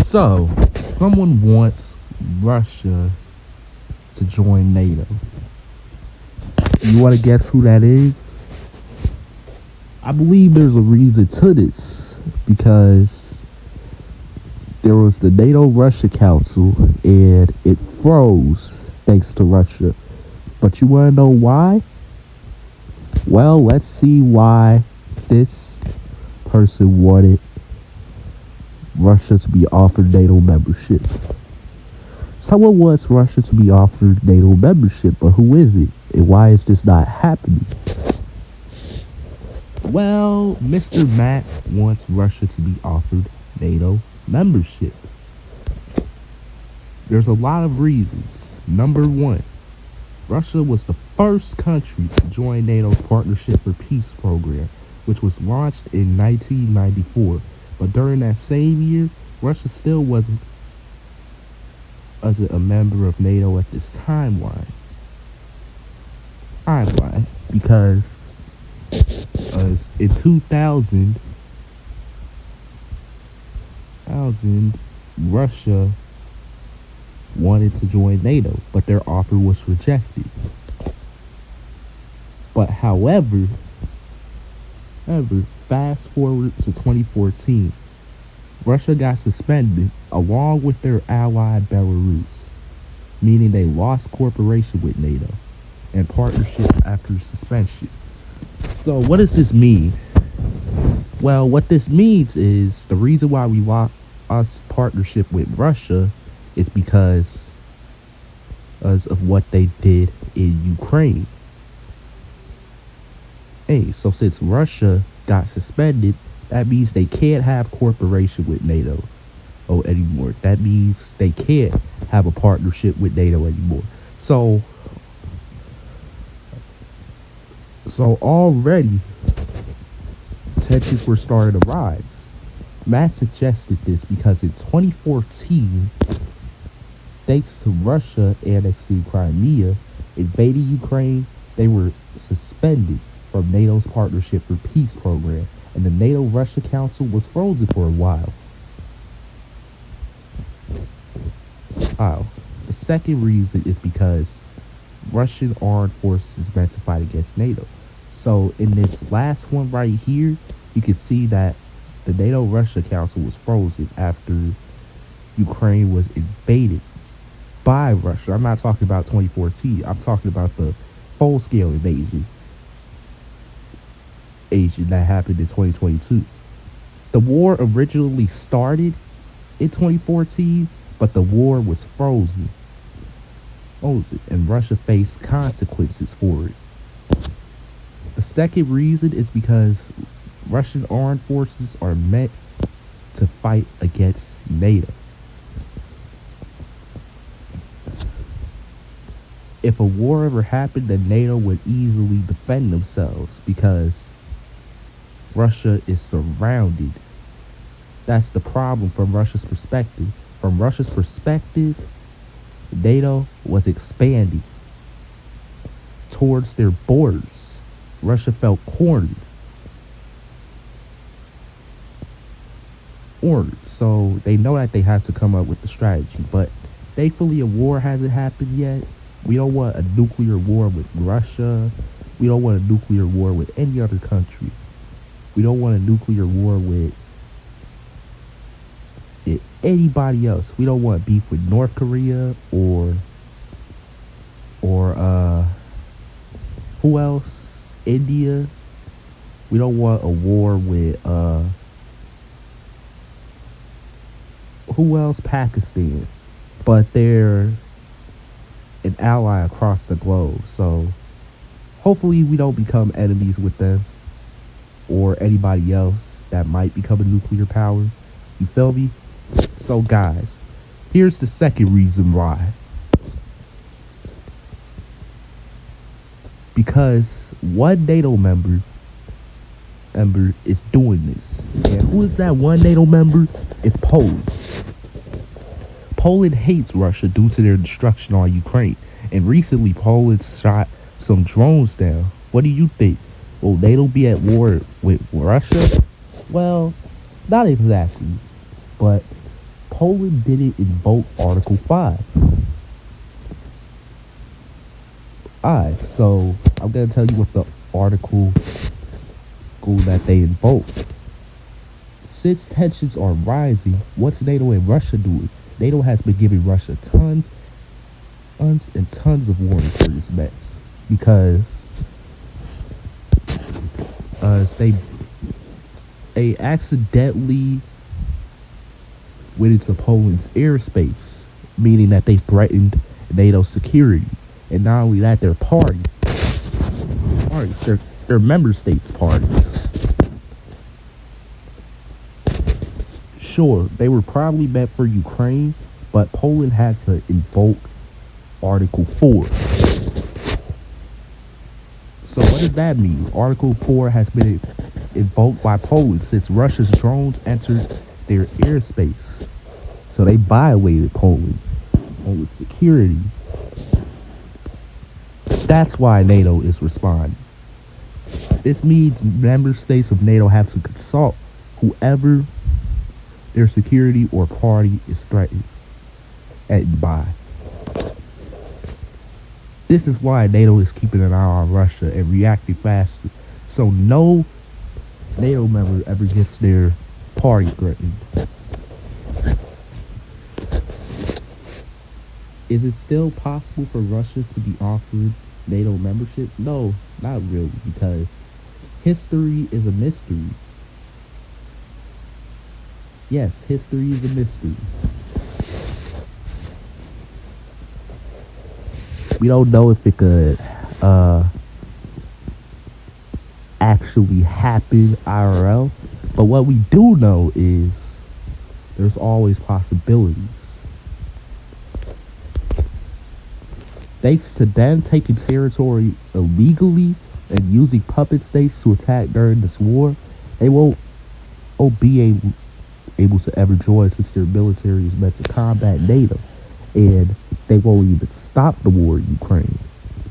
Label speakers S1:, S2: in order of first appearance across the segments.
S1: So, someone wants Russia to join NATO. You want to guess who that is? I believe there's a reason to this because there was the NATO-Russia Council and it froze thanks to Russia. But you want to know why? Well, let's see why this person wanted Russia to be offered NATO membership. Someone wants Russia to be offered NATO membership, but who is it? And why is this not happening? Well, Mr. Matt wants Russia to be offered NATO membership. There's a lot of reasons. Number one, Russia was the first country to join NATO's Partnership for Peace program, which was launched in 1994. But during that same year, Russia still wasn't a member of NATO at this timeline. Because in 2000, Russia wanted to join NATO, but their offer was rejected. But however, fast forward to 2014, Russia got suspended along with their ally Belarus, meaning they lost cooperation with NATO and partnership after suspension. So what does this mean? Well, what this means is the reason why we lost partnership with Russia is because of what they did in Ukraine. Hey, so since Russia got suspended, that means they can't have cooperation with NATO anymore. That means they can't have a partnership with NATO anymore. So already tensions were starting to rise. Matt suggested this because in 2014, thanks to Russia annexing Crimea, invading Ukraine, they were suspended from NATO's Partnership for Peace program, and the NATO-Russia Council was frozen for a while. The second reason is because Russian armed forces is meant to fight against NATO. So in this last one right here, you can see that the NATO-Russia Council was frozen after Ukraine was invaded by Russia. I'm not talking about 2014. I'm talking about the full-scale invasion that happened in 2022. The war originally started in 2014, but the war was frozen, and Russia faced consequences for it. The second reason is because Russian armed forces are meant to fight against NATO. If a war ever happened, then NATO would easily defend themselves because Russia is surrounded. That's the problem from Russia's perspective. From Russia's perspective, NATO was expanding towards their borders. Russia felt cornered. So they know that they have to come up with the strategy. But thankfully, a war hasn't happened yet. We don't want a nuclear war with Russia. We don't want a nuclear war with any other country. We don't want a nuclear war with anybody else. We don't want beef with North Korea or who else? India. We don't want a war with who else? Pakistan. But they're an ally across the globe. So hopefully we don't become enemies with them or anybody else that might become a nuclear power. You feel me? So guys, here's the second reason why. Because one NATO member is doing this. And who is that one NATO member? It's Poland. Poland hates Russia due to their destruction on Ukraine. And recently Poland shot some drones down. What do you think? Will NATO be at war with Russia? Well, not exactly. But Poland didn't invoke Article 5. Alright, so I'm gonna tell you what the article that they invoked. Since tensions are rising, what's NATO and Russia doing? NATO has been giving Russia tons and tons of warnings for this mess because they accidentally went into Poland's airspace, meaning that they threatened NATO security. And not only that, their their member states' parties. Sure, they were probably meant for Ukraine, but Poland had to invoke Article 4. So what does that mean? Article 4 has been invoked by Poland since Russia's drones entered their airspace. So they violated Poland's security. That's why NATO is responding. This means member states of NATO have to consult whoever their security or party is threatened by. This is why NATO is keeping an eye on Russia and reacting faster, so no NATO member ever gets their party threatened. Is it still possible for Russia to be offered NATO membership? No, not really, because history is a mystery. Yes, history is a mystery. We don't know if it could actually happen IRL, but what we do know is there's always possibilities. Thanks to them taking territory illegally and using puppet states to attack during this war, they won't be able to ever join since their military is meant to combat NATO. And they won't even stop the war in Ukraine,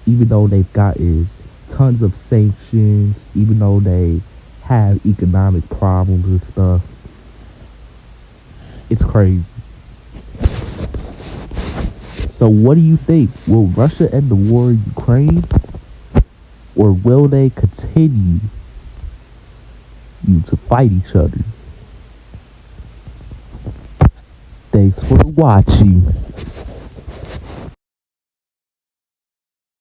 S1: even though they've gotten tons of sanctions, even though they have economic problems and stuff. It's crazy. So what do you think? Will Russia end the war in Ukraine? Or will they continue to fight each other? Thanks for watching.